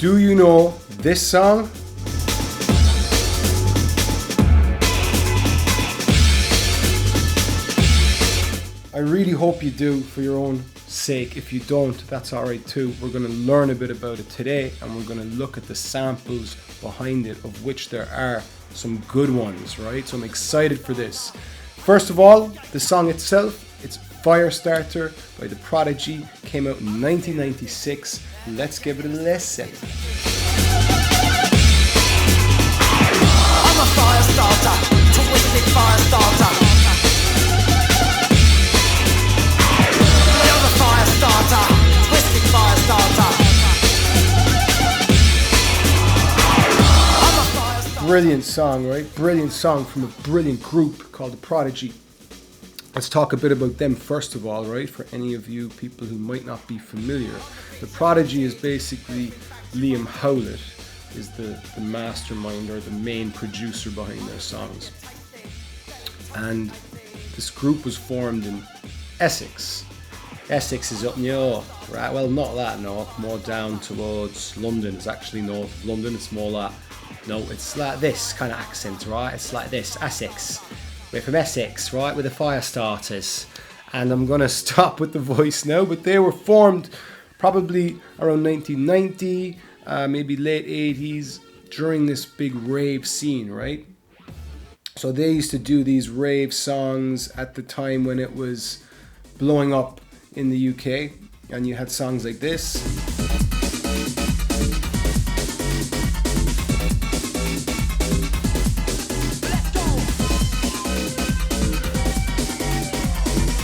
Do you know this song? I really hope you do for your own sake. If you don't, that's alright too. We're going to learn a bit about it today, and we're going to look at the samples behind it, of which there are some good ones, right? So I'm excited for this. First of all, the song itself, it's Firestarter by the Prodigy, came out in 1996. Let's give it a listen. I'm a firestarter, twisted firestarter. Twisted Firestarter. Brilliant song, right? Brilliant song from a brilliant group called the Prodigy. Let's talk a bit about them first of all, right? For any of you people who might not be familiar. The Prodigy is basically Liam Howlett is the mastermind or the main producer behind their songs. And this group was formed in Essex. Essex is up north, right? Well, not that north, more down towards London. It's actually north of London. It's more like, no, it's like this kind of accent, right? It's like this, Essex. We're from Essex, right? We're the Firestarters. And I'm going to stop with the voice now, but they were formed probably around 1990, maybe late 80s, during this big rave scene, right? So they used to do these rave songs at the time when it was blowing up in the UK, and you had songs like this,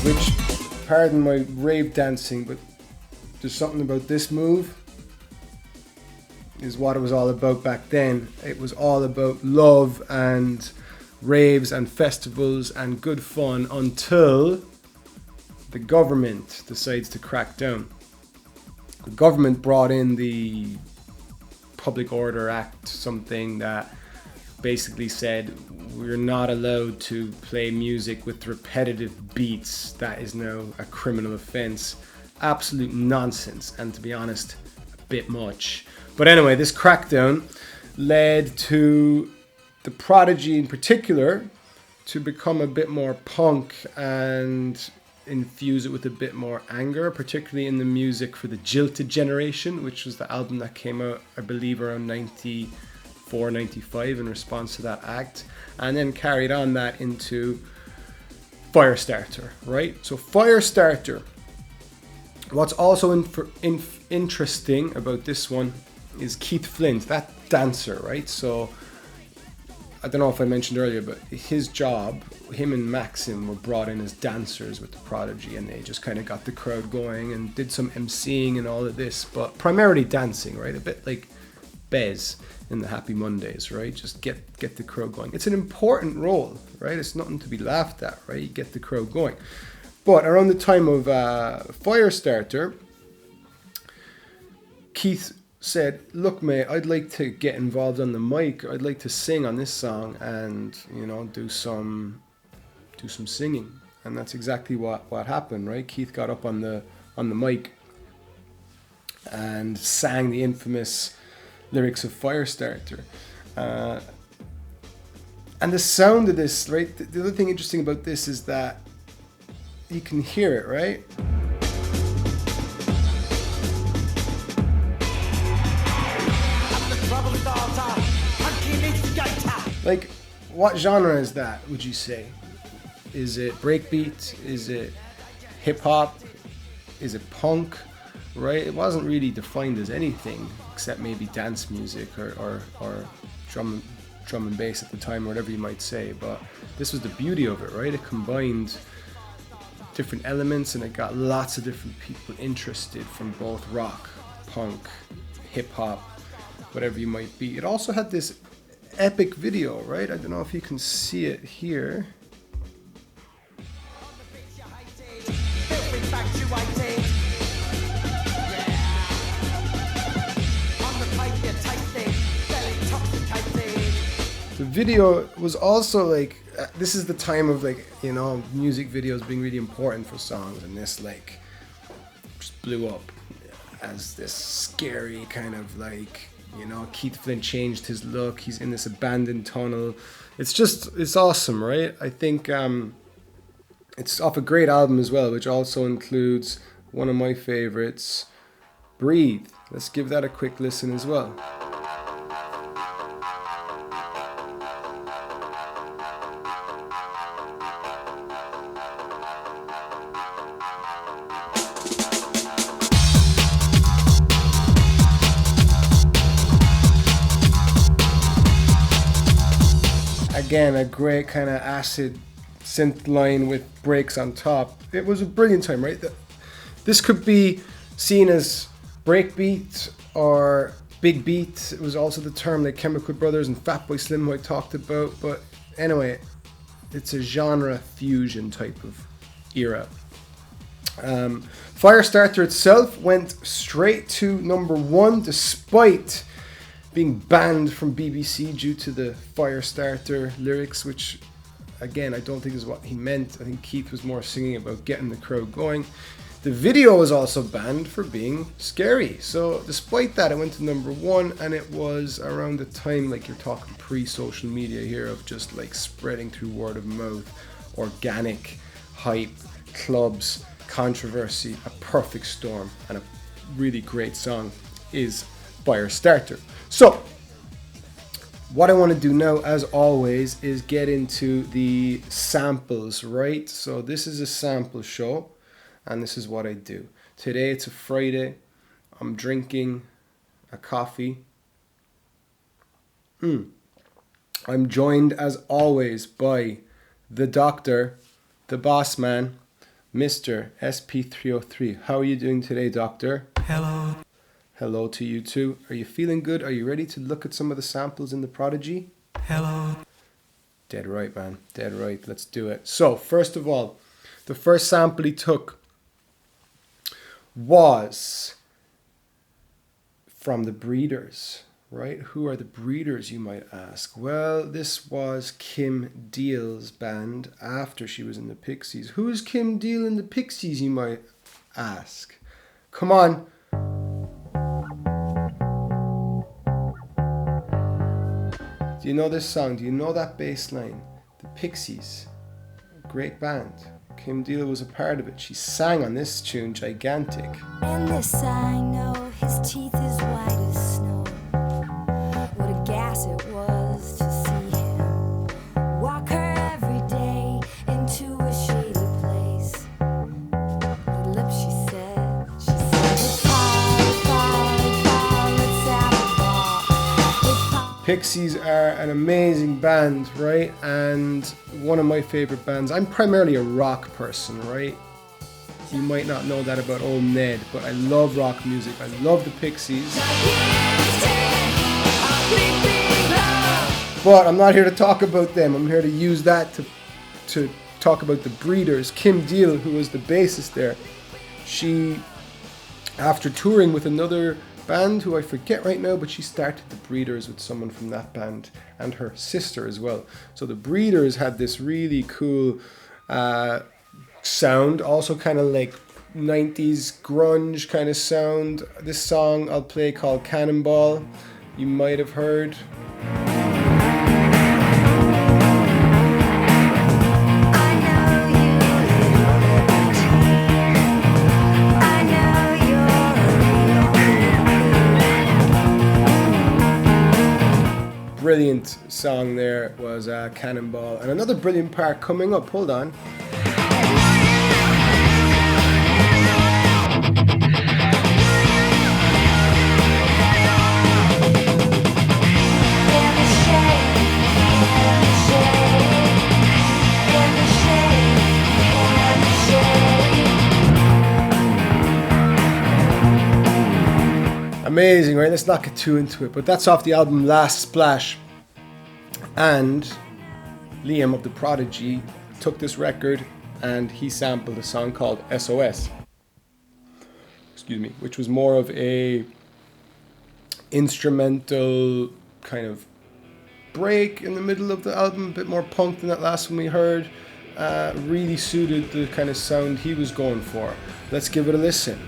which, pardon my rave dancing, but there's something about this move is what it was all about back then. It was all about love and raves and festivals and good fun until the government decides to crack down. The government brought in the Public Order Act, something that basically said we're not allowed to play music with repetitive beats. That is now a criminal offence. Absolute nonsense, and to be honest, a bit much. But anyway, this crackdown led to the Prodigy in particular to become a bit more punk and infuse it with a bit more anger, particularly in the music for the Jilted Generation, which was the album that came out, I believe, around 94, 95 in response to that act, and then carried on that into Firestarter, right? So Firestarter, what's also interesting about this one is Keith Flint, that dancer, right? So I don't know if I mentioned earlier, but his job, him and Maxim were brought in as dancers with the Prodigy, and they just kind of got the crowd going and did some emceeing and all of this, but primarily dancing, right? A bit like Bez in the Happy Mondays, right? Just get the crowd going. It's an important role, right? It's nothing to be laughed at, right? You get the crowd going. But around the time of Firestarter, Keith said, look mate, I'd like to get involved on the mic. I'd like to sing on this song and, you know, do some singing. And that's exactly what happened, right? Keith got up on the mic and sang the infamous lyrics of Firestarter. And the sound of this, right? The other thing interesting about this is that you can hear it, right? Like, what genre is that, would you say? Is it breakbeat? Is it hip-hop? Is it punk? Right? It wasn't really defined as anything except maybe dance music or drum and bass at the time, or whatever you might say. But this was the beauty of it, right? It combined different elements and it got lots of different people interested from both rock, punk, hip-hop, whatever you might be. It also had this epic video, right? I don't know if you can see it here. The video was also like, this is the time of, like, you know, music videos being really important for songs, and this like just blew up. as this scary kind of like, you know, Keith Flint changed his look. He's in this abandoned tunnel. It's awesome, right? I think it's off a great album as well, which also includes one of my favorites, Breathe. Let's give that a quick listen as well. Again, a great kind of acid synth line with breaks on top. It was a brilliant time, right? This could be seen as breakbeat or big beat. It was also the term that Chemical Brothers and Fatboy Slim I talked about. But anyway, it's a genre fusion type of era. Firestarter itself went straight to #1 despite being banned from BBC due to the Firestarter lyrics, which again I don't think is what he meant. I think Keith was more singing about getting the crowd going. The video was also banned for being scary. So despite that, it went to #1, and it was around the time, like you're talking pre-social media here, of just like spreading through word of mouth, organic hype, clubs, controversy, a perfect storm, and a really great song is Firestarter. So, what I want to do now, as always, is get into the samples, right? So this is a sample show, and this is what I do. Today, it's a Friday. I'm drinking a coffee. I'm joined, as always, by the doctor, the boss man, Mr. SP303. How are you doing today, doctor? Hello. Hello to you too. Are you feeling good? Are you ready to look at some of the samples in the Prodigy? Hello. Dead right, man. Dead right. Let's do it. So, first of all, the first sample he took was from the Breeders, right? Who are the Breeders, you might ask? Well, this was Kim Deal's band after she was in the Pixies. Who's Kim Deal in the Pixies, you might ask? Come on. Do you know this song? Do you know that bass line? The Pixies. Great band. Kim Deal was a part of it. She sang on this tune, Gigantic. And this I know, his teeth as white as snow. What a gas it was to see him walk her every day into a shady place. The lips she said it's party, let's have a ball. Pixies are an amazing band, right? And one of my favorite bands. I'm primarily a rock person, right? You might not know that about old Ned, but I love rock music. I love the Pixies. But I'm not here to talk about them. I'm here to use that to talk about the Breeders. Kim Deal, who was the bassist there, she, after touring with another band who I forget right now, but she started the Breeders with someone from that band and her sister as well. So the Breeders had this really cool sound, also kind of like 90s grunge kind of sound. This song I'll play called Cannonball, you might have heard. Brilliant song there was Cannonball. And another brilliant part coming up, hold on. Amazing, right? Let's not get too into it, but that's off the album Last Splash. And Liam of the Prodigy took this record and he sampled a song called SOS. Excuse me, which was more of a instrumental kind of break in the middle of the album, a bit more punk than that last one we heard. Really suited the kind of sound he was going for. Let's give it a listen.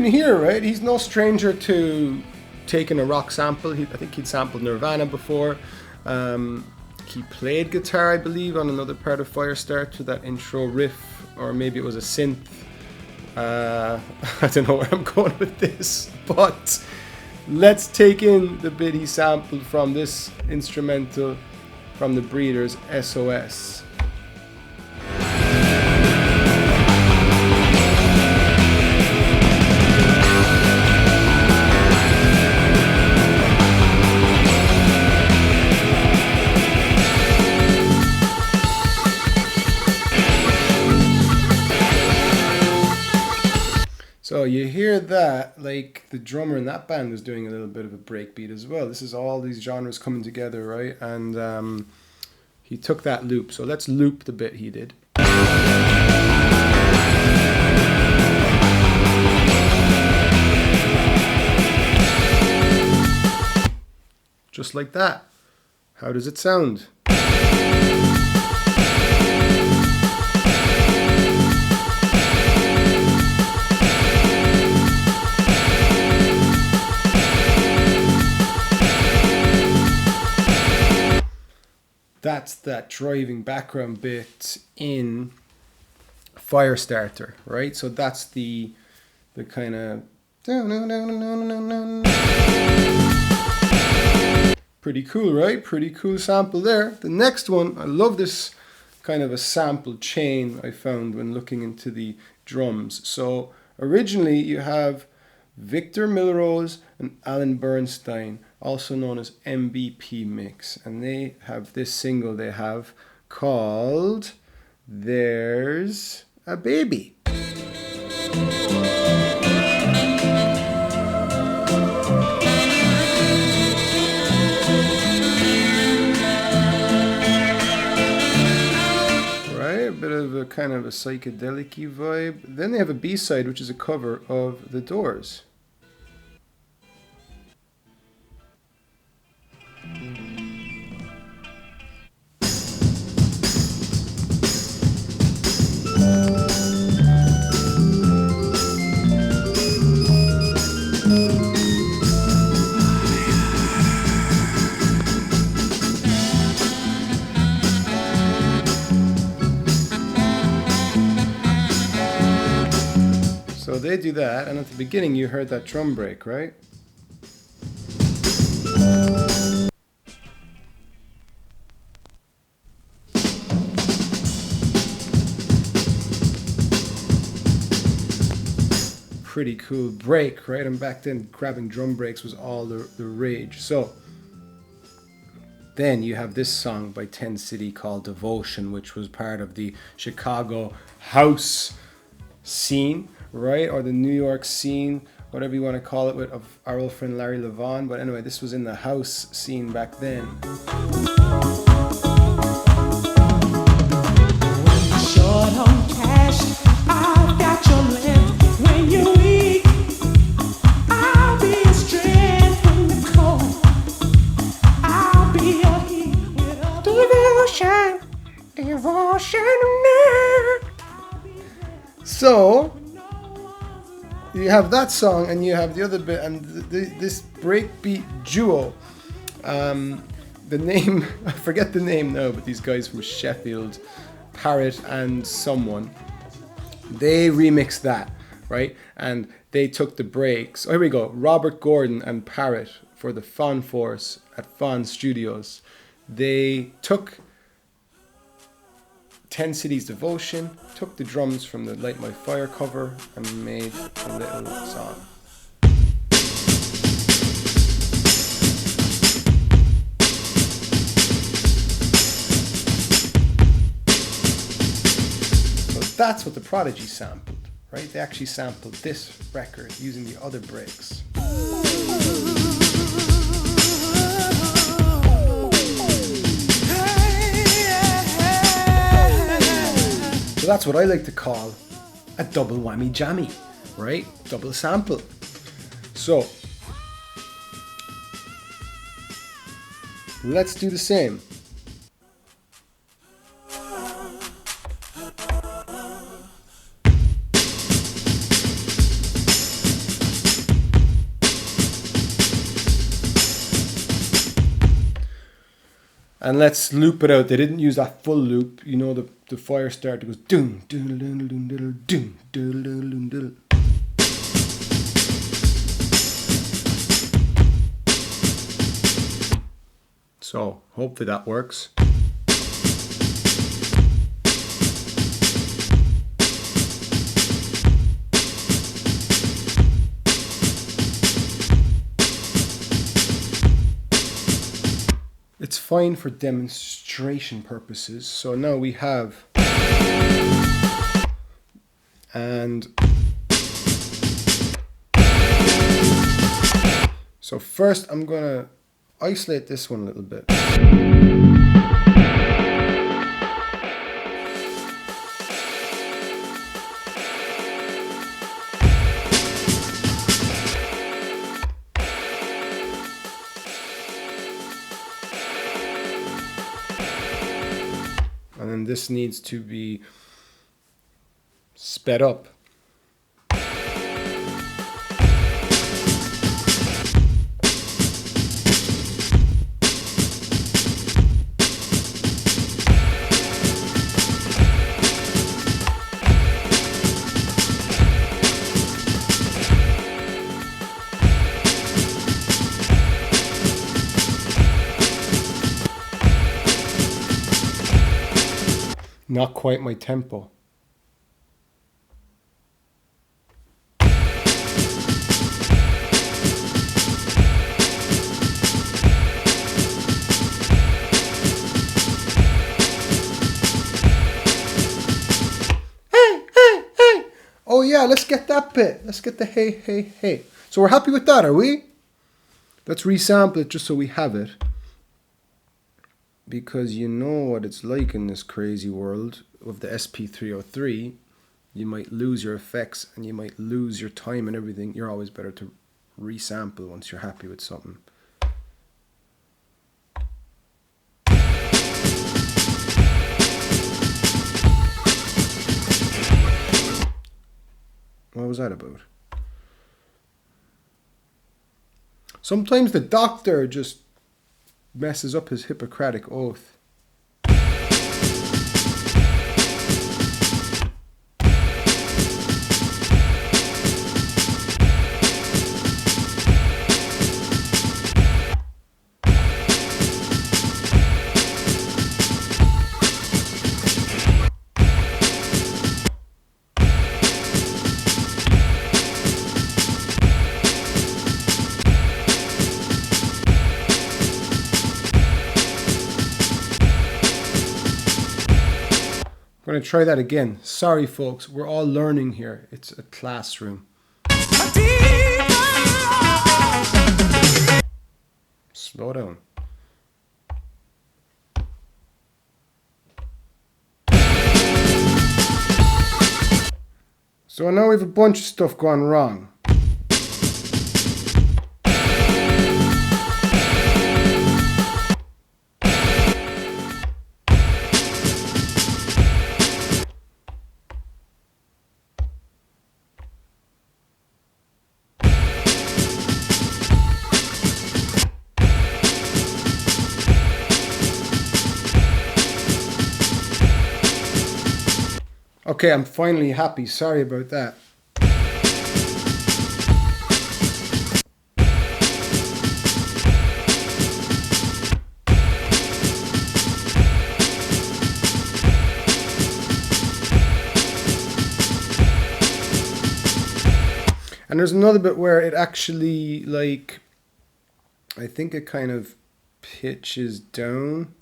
hear, right? He's no stranger to taking a rock sample. I think he'd sampled Nirvana before. He played guitar, I believe, on another part of Firestarter, that intro riff, or maybe it was a synth. I don't know where I'm going with this, but let's take in the bit he sampled from this instrumental from the Breeders' SOS. So you hear that, like the drummer in that band was doing a little bit of a breakbeat as well. This is all these genres coming together, right? And he took that loop. So let's loop the bit he did. Just like that. How does it sound? That's that driving background bit in Firestarter, right? So that's the kind of pretty cool, right? Pretty cool sample there. The next one, I love this kind of a sample chain I found when looking into the drums. So originally you have Victor Milrose and Alan Bernstein, also known as MBP Mix, and they have this single they have called There's a Baby. Right, a bit of a kind of a psychedelic-y vibe. Then they have a B-side, which is a cover of The Doors. So they do that, and at the beginning you heard that drum break, right? Pretty cool break, right? And back then grabbing drum breaks was all the rage. So then you have this song by 10 City called Devotion, which was part of the Chicago house scene, right? Or the New York scene, whatever you want to call it, of our old friend Larry Levon. But anyway, this was in the house scene back then. Short on cash, I've got your length. When you're weak, I'll be your strength. When you're cold, I'll be your heat. With a devotion, devotion. So you have that song, and you have the other bit, and this breakbeat duo. The name, I forget the name now, but these guys from Sheffield, Parrot and someone, they remixed that, right? And they took the breaks. Oh, here we go. Robert Gordon and Parrot for the Fon Force at Fon Studios. They took 10 Cities Devotion, took the drums from the Light My Fire cover, and made a little song. So that's what the Prodigy sampled, right? They actually sampled this record using the other breaks. So that's what I like to call a double whammy jammy, right? Double sample. So let's do the same. And let's loop it out. They didn't use that full loop. You know, the Firestarter goes doom, doodle, doodle, doodle, doom, doodle, doodle, doodle. So, hopefully that works. It's fine for demonstration purposes. So now we have, and so first I'm gonna isolate this one a little bit. And then this needs to be sped up. Not quite my tempo. Hey. Oh yeah, let's get that bit. Let's get the hey. So we're happy with that, are we? Let's resample it just so we have it. Because you know what it's like in this crazy world of the SP303. You might lose your effects and you might lose your time and everything. You're always better to resample once you're happy with something. What was that about? Sometimes the doctor just messes up his Hippocratic oath. I'm going to try that again. Sorry, folks. We're all learning here. It's a classroom. Slow down. So now we have a bunch of stuff gone wrong. Okay, I'm finally happy. Sorry about that. And there's another bit where it actually, like, I think it kind of pitches down.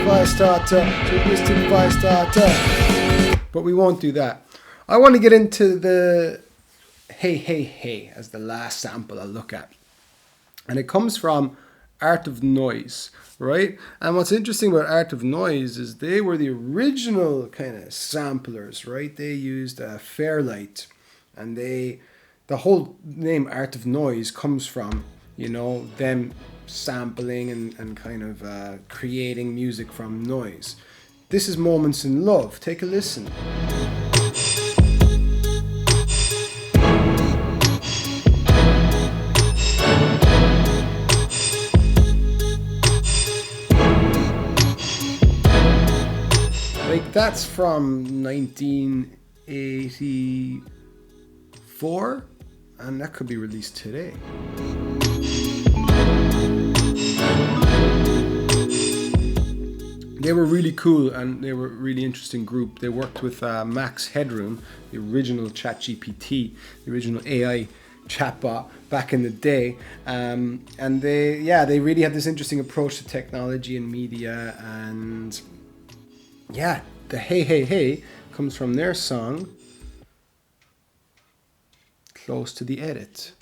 Firestarter, twisted Firestarter. But we won't do that. I want to get into the hey as the last sample I'll look at. And it comes from Art of Noise, right? And what's interesting about Art of Noise is they were the original kind of samplers, right? They used Fairlight, and the whole name Art of Noise comes from, you know, them sampling and kind of creating music from noise. This is Moments in Love. Take a listen. Like, that's from 1984, and that could be released today. They were really cool, and they were a really interesting group. They worked with Max Headroom, the original ChatGPT, the original AI chatbot back in the day, and they really had this interesting approach to technology and media. And yeah, the Hey Hey Hey comes from their song Close to the Edit.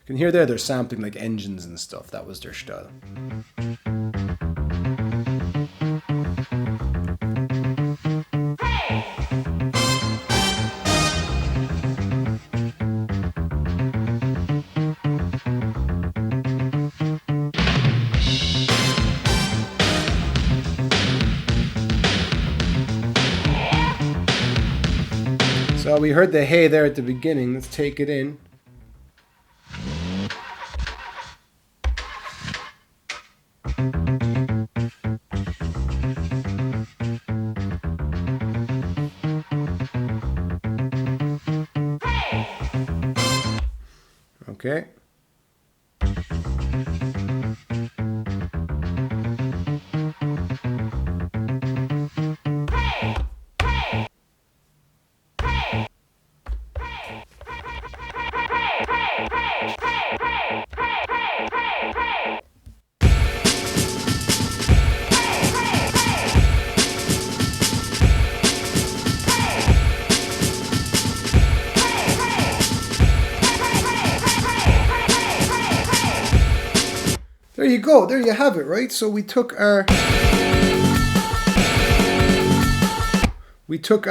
You can hear there they're sampling like engines and stuff. That was their style. So we heard the hey there at the beginning. Let's take it in. Okay. There you go. There you have it, right? So we took our and we took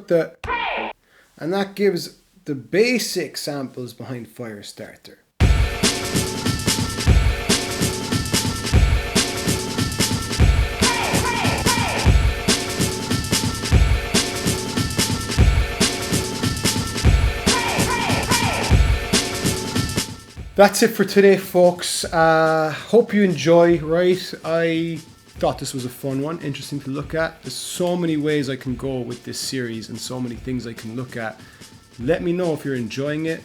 the, and that gives the basic samples behind Firestarter. That's it for today, folks. Hope you enjoy, right? I thought this was a fun one, interesting to look at. There's so many ways I can go with this series and so many things I can look at. Let me know if you're enjoying it.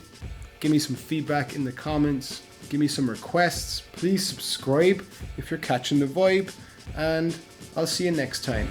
Give me some feedback in the comments. Give me some requests. Please subscribe if you're catching the vibe. And I'll see you next time.